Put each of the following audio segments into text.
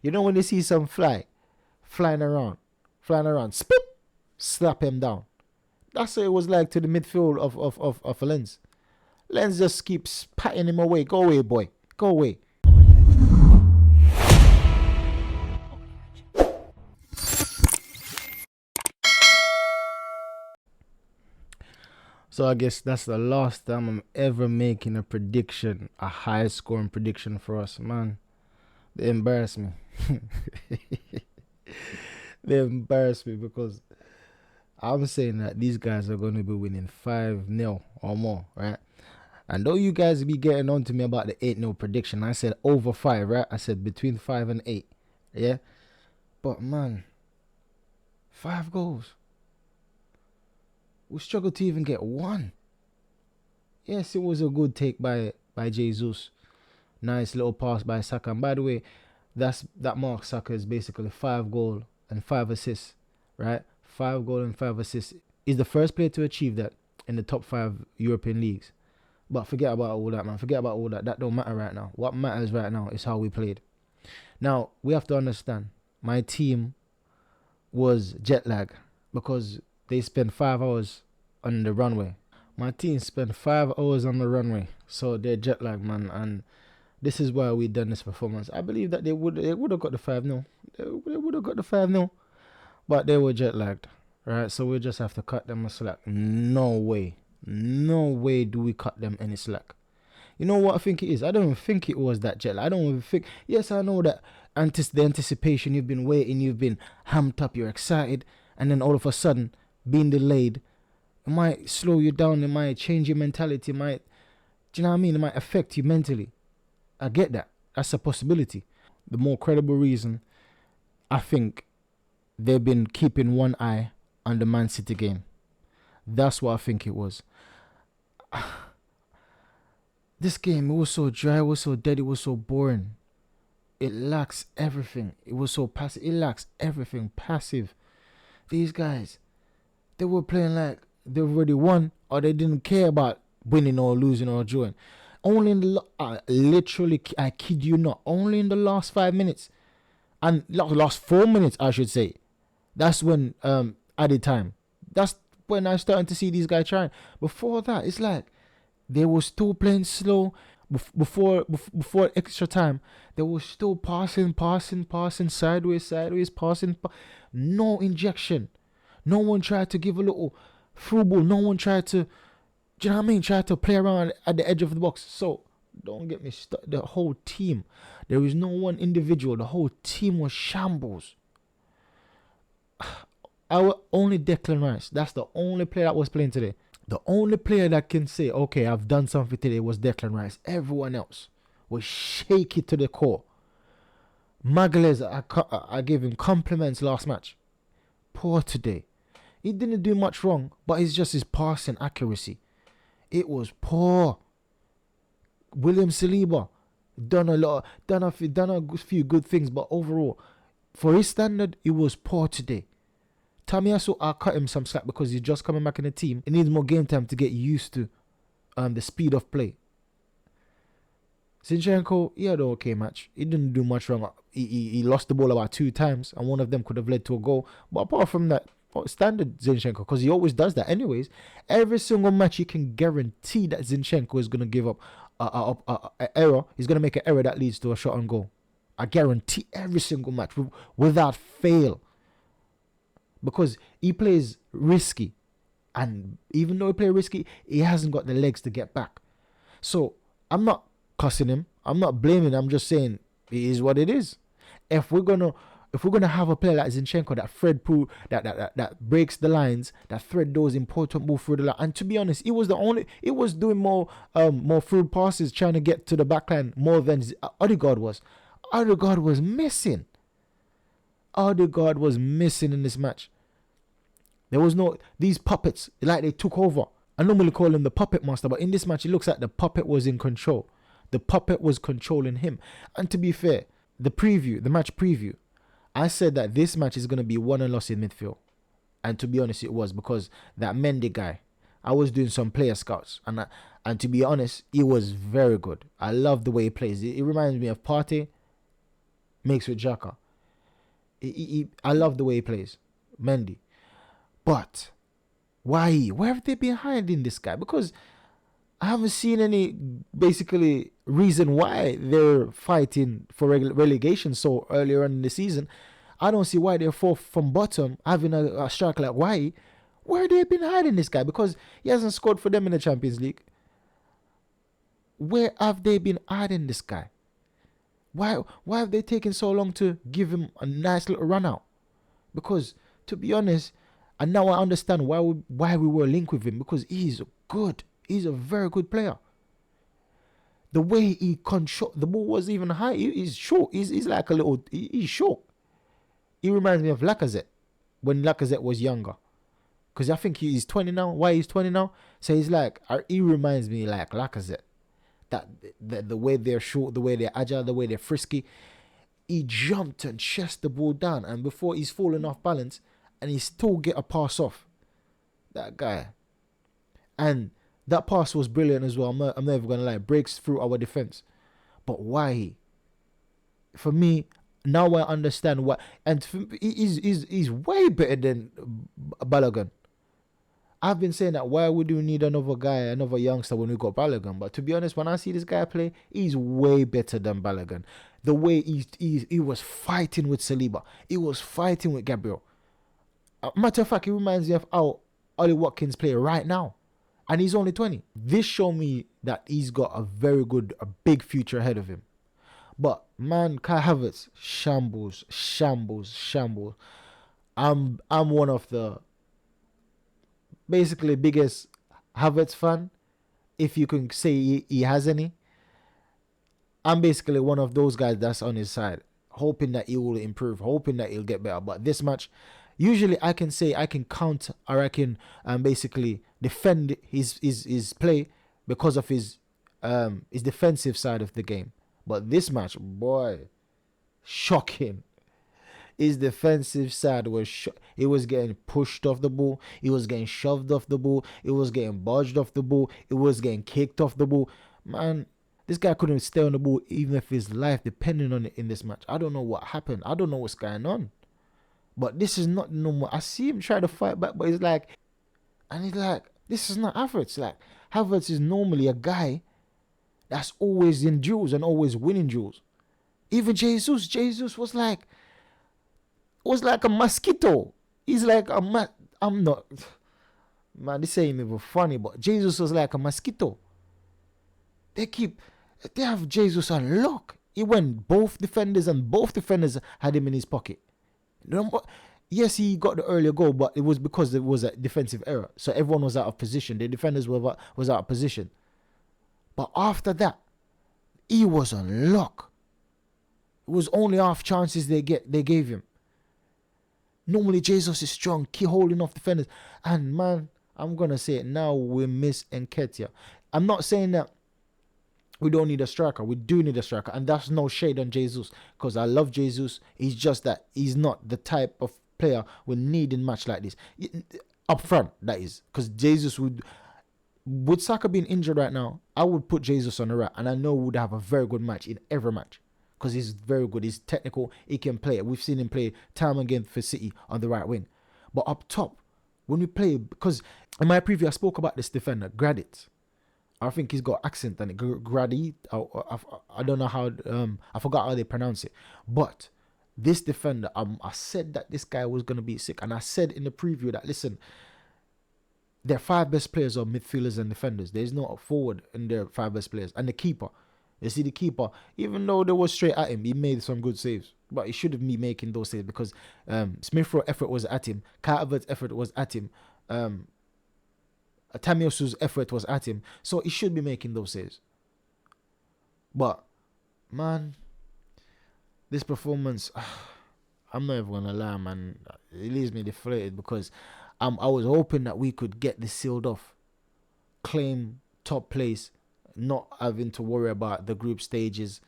You know when you see some flying around, spit, slap him down. That's what it was like to the midfield of Lens. Lens just keeps patting him away. Go away, boy. Go away. So I guess that's the last time I'm ever making a prediction, a high scoring prediction for us, man. They embarrass me. They embarrass me because I'm saying that these guys are going to be winning 5-0 or more, right? And though you guys be getting on to me about the 8-0 prediction, I said over 5, right? I said between 5 and 8, yeah? But man, 5 goals. We struggled to even get one. Yes, it was a good take by Jesus. Nice little pass by Saka. And by the way, that Mark Saka is basically 5 goals and 5 assists, right? 5 goals and 5 assists. He's the first player to achieve that in the top 5 European leagues. But forget about all that, man. Forget about all that. That don't matter right now. What matters right now is how we played. Now, we have to understand, my team was jet lag because they spent 5 hours on the runway. My team spent 5 hours on the runway, so they're jet lag, man. And this is why we done this performance. I believe that they would have got the 5-0. They would have got the 5-0, but they were jet lagged, right? So we just have to cut them a slack. No way do we cut them any slack. You know what I think it is? I don't even think it was that jet lag. I don't even think. Yes, I know that the anticipation. You've been waiting. You've been hamped up. You're excited, and then all of a sudden, being delayed, it might slow you down. It might change your mentality. It might, do you know what I mean? It might affect you mentally. I get that. That's a possibility. The more credible reason, I think they've been keeping one eye on the Man City game. That's what I think it was. This game, it was so dry, it was so dead, it was so boring. It lacks everything. It was so passive. It lacks everything passive. These guys, they were playing like they already won, or they didn't care about winning or losing or drawing. Only in the literally, I kid you not, only in the last 5 minutes and last 4 minutes, I should say. That's when added time. That's when I started to see these guys trying. Before that, it's like they were still playing slow. Before extra time, they were still passing, sideways, passing. No injection. No one tried to give a little through ball. No one tried to, do you know what I mean? Tried to play around at the edge of the box. So don't get me started. The whole team, there was no one individual. The whole team was shambles. Our only Declan Rice, that's the only player that was playing today. The only player that can say, okay, I've done something today was Declan Rice. Everyone else was shaky to the core. Magalhaes, I gave him compliments last match. Poor today. He didn't do much wrong, but it's just his passing accuracy. It was poor. William Saliba done a few good things, but overall, for his standard, it was poor today. Tamiyasu, I cut him some slack because he's just coming back in the team. He needs more game time to get used to the speed of play. Zinchenko, he had an okay match. He didn't do much wrong. He lost the ball about 2 times, and one of them could have led to a goal. But apart from that, standard Zinchenko, because he always does that anyways. Every single match, you can guarantee that Zinchenko is going to give up an error. He's going to make an error that leads to a shot on goal. I guarantee every single match without fail. Because he plays risky. And even though he plays risky, he hasn't got the legs to get back. So, I'm not cussing him. I'm not blaming him. I'm just saying it is what it is. If we're gonna have a player like Zinchenko that breaks the lines, that thread those important balls through the line, and to be honest, he was doing more through passes, trying to get to the backline more than Odegaard was. Odegaard was missing. Odegaard was missing in this match. There was these puppets, like they took over. I normally call him the puppet master, but in this match, it looks like the puppet was in control. The puppet was controlling him. And to be fair, the match preview, I said that this match is going to be won and lost in midfield. And to be honest, it was, because that Mendy guy, I was doing some player scouts. And to be honest, he was very good. I love the way he plays. It reminds me of Partey. mixed with Xhaka. I love the way he plays, Mendy. But why? Where have they been hiding this guy? Because I haven't seen any basically reason why they're fighting for relegation so earlier on in the season. I don't see why they're fourth from bottom, having a striker like why. Where they been hiding this guy? Because he hasn't scored for them in the Champions League. Where have they been hiding this guy? Why have they taken so long to give him a nice little run out? Because to be honest, and now I understand why we were linked with him, because he's good. He's a very good player. The way he control the ball was even high. He's short. He's like a little. He's short. He reminds me of Lacazette when Lacazette was younger. Because I think he's 20 now. Why he's 20 now? So he's like, he reminds me like Lacazette. That the way they're short, the way they're agile, the way they're frisky. He jumped and chest the ball down, and before he's fallen off balance, and he still get a pass off. That guy. And that pass was brilliant as well. I'm never gonna lie. Breaks through our defense. But why? For me, now I understand why. And he's way better than Balogun. I've been saying that why would we need another guy, another youngster when we got Balogun? But to be honest, when I see this guy play, he's way better than Balogun. The way he was fighting with Saliba, he was fighting with Gabriel. Matter of fact, he reminds me of how Ollie Watkins play right now. And he's only 20. This showed me that he's got a big future ahead of him. But man, Kai Havertz, shambles. I'm one of the basically biggest Havertz fan, if you can say he has any. I'm basically one of those guys that's on his side, hoping that he will improve, hoping that he'll get better. But this match, usually I can say I can counter or I can basically defend his play because of his defensive side of the game. But this match, boy, shocking. His defensive side was he was getting pushed off the ball, he was getting shoved off the ball, he was getting budged off the ball, he was getting kicked off the ball. Man, this guy couldn't stay on the ball even if his life depended on it in this match. I don't know what happened. I don't know what's going on. But this is not normal. I see him try to fight back, but he's like, this is not Havertz. Like, Havertz is normally a guy that's always in duels and always winning duels. Even Jesus was like a mosquito. He's like I'm not, man, this ain't even funny, but Jesus was like a mosquito. They have Jesus on lock. He went both defenders had him in his pocket. Yes, he got the earlier goal, but it was because it was a defensive error. So everyone was out of position. The defenders was out of position. But after that, he was on lock. It was only half chances they gave him. Normally, Jesus is strong, keep holding off defenders. And man, I'm going to say it now, we miss Nketiah. I'm not saying that we don't need a striker. We do need a striker. And that's no shade on Jesus, because I love Jesus. He's just that he's not the type of player we need in a match like this. Up front, that is. Because Jesus with Saka being injured right now, I would put Jesus on the right. And I know we would have a very good match in every match. Because he's very good. He's technical. He can play. We've seen him play time again for City on the right wing. But up top, when we play, because in my preview I spoke about this defender, Gradit. I think he's got accent on it. Gradit. I don't know how. I forgot how they pronounce it. But this defender, I said that this guy was gonna be sick, and I said in the preview that listen, their 5 best players are midfielders and defenders. There's no forward in their 5 best players, and the keeper. You see the keeper, even though they was straight at him, he made some good saves. But he shouldn't be making those saves because Smith Rowe's effort was at him. Carver's effort was at him. Tamiosu's effort was at him. So he should be making those saves. But, man, this performance, I'm not even going to lie, man. It leaves me deflated because I was hoping that we could get this sealed off. Claim top place. Not having to worry about the group stages.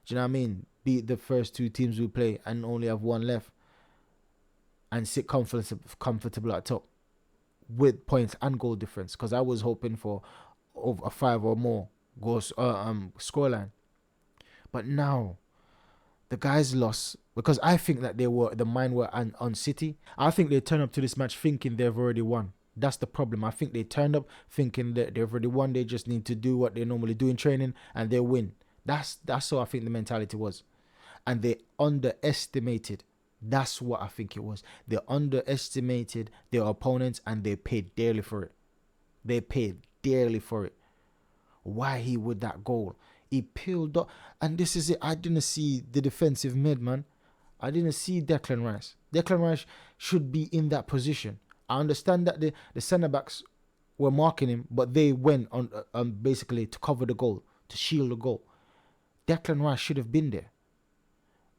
Do you know what I mean? Beat the first 2 teams we play and only have 1 left. And sit comfortable at top. With points and goal difference. Because I was hoping for over 5 or more goals scoreline. But now, The guys lost because I think that the mind were on City. I think they turned up to this match thinking they've already won. That's the problem. I think they turned up thinking that they've already won. They just need to do what they normally do in training and they win. That's what I think the mentality was, and they underestimated. That's what I think it was. They underestimated their opponents and they paid dearly for it. They paid dearly for it. Why he with that goal? He peeled up, and this is it. I didn't see the defensive mid, man. I didn't see Declan Rice. Declan Rice should be in that position. I understand that the centre backs were marking him, but they went on basically to cover the goal, to shield the goal. Declan Rice should have been there.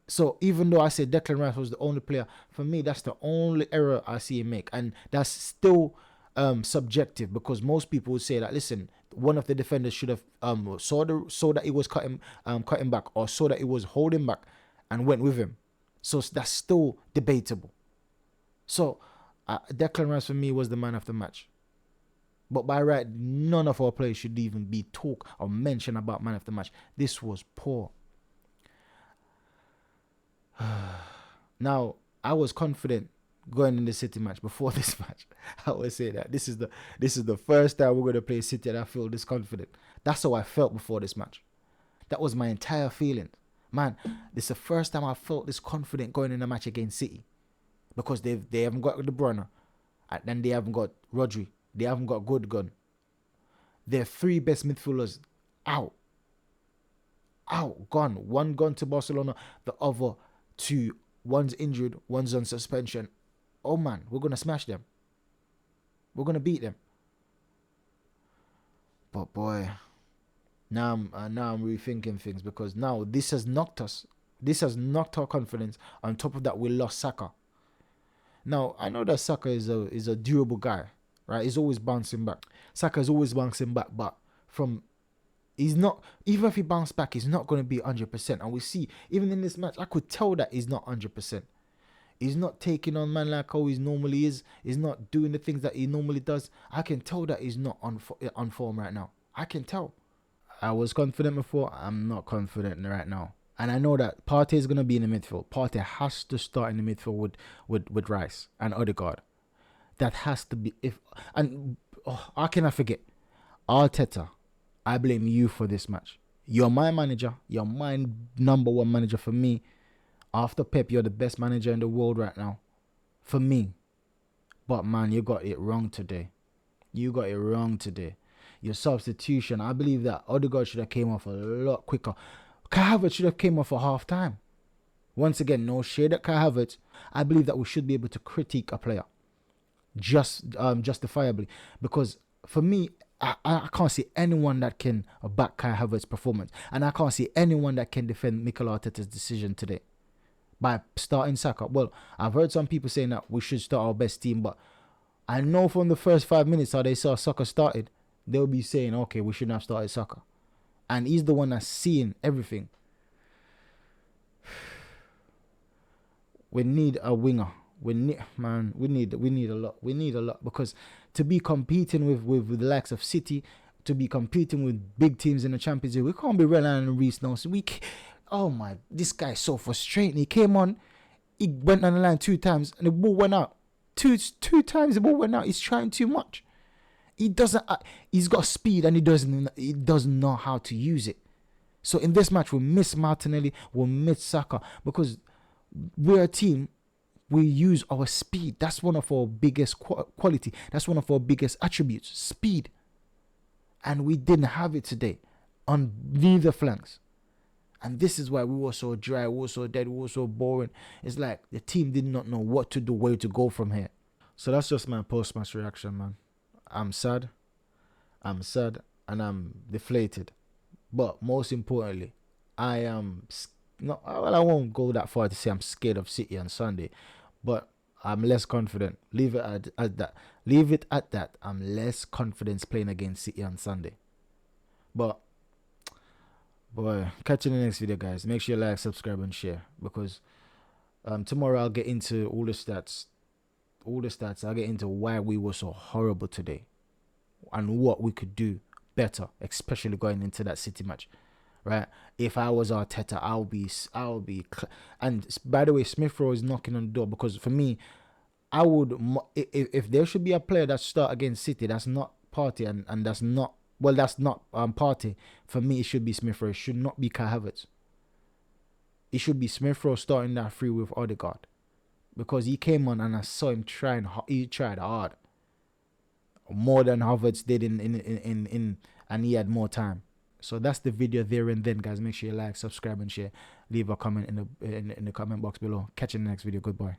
So even though I said Declan Rice was the only player, for me that's the only error I see him make, and that's still subjective because most people would say that listen, one of the defenders should have saw that he was cutting back, or saw that he was holding back, and went with him. So that's still debatable. So Declan Rice for me was the man of the match. But by right, none of our players should even be talk or mention about man of the match. This was poor. Now, I was confident going in the City match before this match. I always say that this is the first time we're going to play City and I feel this confident. That's how I felt before this match. That was my entire feeling. Man, this is the first time I felt this confident going in a match against City, because they haven't got De Bruyne, and then they haven't got Rodri, they haven't got Gundogan. Their three best midfielders out, gone. One gone to Barcelona, the other two, one's injured, one's on suspension. Oh man, we're gonna smash them. We're gonna beat them. But boy, now I'm rethinking things, because now this has knocked us. This has knocked our confidence. On top of that, we lost Saka. Now I know that Saka is a durable guy, right? He's always bouncing back. Saka is always bouncing back, but from he's not, even if he bounced back, he's not going to be 100%. And we see, even in this match, I could tell that he's not 100%. He's not taking on man like how he normally is. He's not doing the things that he normally does. I can tell that he's not on form right now. I can tell. I was confident before. I'm not confident right now. And I know that Partey is going to be in the midfield. Partey has to start in the midfield with Rice and Odegaard. That has to be. How can I forget? Arteta, I blame you for this match. You're my manager. You're my number one manager for me. After Pep, you're the best manager in the world right now. For me. But man, you got it wrong today. You got it wrong today. Your substitution, I believe that Odegaard should have came off a lot quicker. Kai Havertz should have came off at half time. Once again, no shade at Kai Havertz. I believe that we should be able to critique a player justifiably, because for me, I can't see anyone that can back Kai Havertz's performance, and I can't see anyone that can defend Mikel Arteta's decision today by starting Saka. Well, I've heard some people saying that we should start our best team, but I know from the first 5 minutes how they saw Saka started, they'll be saying, okay, we shouldn't have started Saka. And he's the one that's seeing everything. We need a winger. We need a lot. We need a lot, because to be competing with the likes of City, to be competing with big teams in the Champions League, we can't be relying on Reece Nelson. This guy is so frustrating. He came on, he went on the line 2 times, and the ball went out. Two times the ball went out. He's trying too much. He doesn't. He's got speed, and he doesn't know how to use it. So in this match, we'll miss Martinelli, we'll miss Saka, because we're a team. We use our speed. That's one of our biggest quality. That's one of our biggest attributes, speed. And we didn't have it today on neither flanks. And this is why we were so dry, we were so dead, we were so boring. It's like the team did not know what to do, where to go from here. So that's just my post-match reaction, man. I'm sad, and I'm deflated. But most importantly, I am not. Well, I won't go that far to say I'm scared of City on Sunday, but I'm less confident. Leave it at that. Leave it at that. I'm less confident playing against City on Sunday. But boy, catch you in the next video, guys. Make sure you like, subscribe, and share, because tomorrow I'll get into all the stats. I'll get into why we were so horrible today and what we could do better, especially going into that City match. right? If I was Arteta, and by the way, Smith Rowe is knocking on the door, because for me, I would, if there should be a player that start against City, that's not Party, and that's not, well, that's not Party. For me, it should be Smith Rowe. It should not be Kai Havertz. It should be Smith Rowe starting that free with Odegaard, because he came on and I saw him trying. He tried hard, more than Havertz did and he had more time. So that's the video there and then, guys. Make sure you like, subscribe, and share. Leave a comment in the comment box below. Catch you in the next video. Goodbye.